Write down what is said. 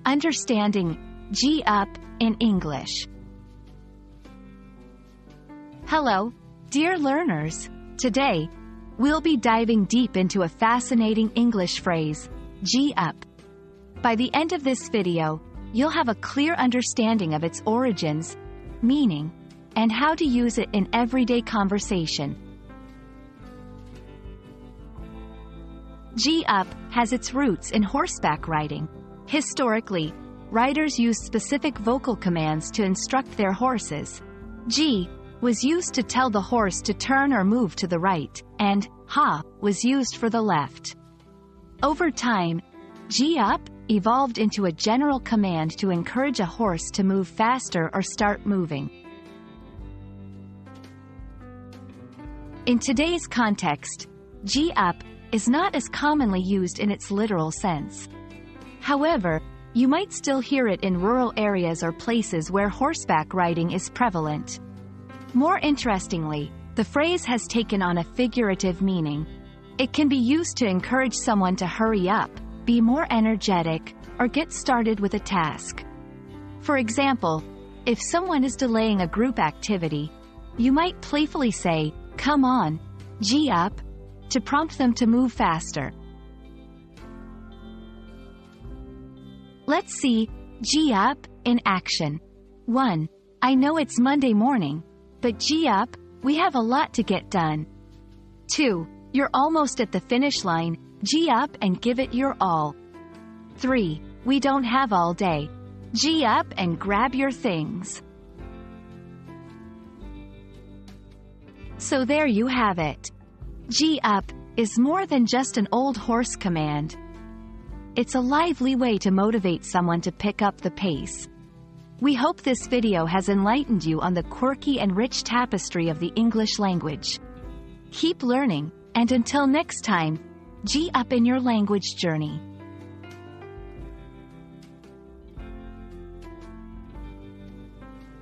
Understanding G up in English. Hello, dear learners. Today, we'll be diving deep into a fascinating English phrase, G up. By the end of this video, you'll have a clear understanding of its origins, meaning, and how to use it in everyday conversation. G up has its roots in horseback riding. Historically, riders used specific vocal commands to instruct their horses. G was used to tell the horse to turn or move to the right, and ha was used for the left. Over time, G up evolved into a general command to encourage a horse to move faster or start moving. In today's context, G up is not as commonly used in its literal sense. However, you might still hear it in rural areas or places where horseback riding is prevalent. More interestingly, the phrase has taken on a figurative meaning. It can be used to encourage someone to hurry up, be more energetic, or get started with a task. For example, if someone is delaying a group activity, you might playfully say, "Come on, G up," to prompt them to move faster. Let's see G up in action. 1. I know it's Monday morning, but G up, we have a lot to get done. 2. You're almost at the finish line, G up and give it your all. 3. We don't have all day. G up and grab your things. So there you have it. G up is more than just an old horse command. It's a lively way to motivate someone to pick up the pace. We hope this video has enlightened you on the quirky and rich tapestry of the English language. Keep learning, and until next time, G up in your language journey.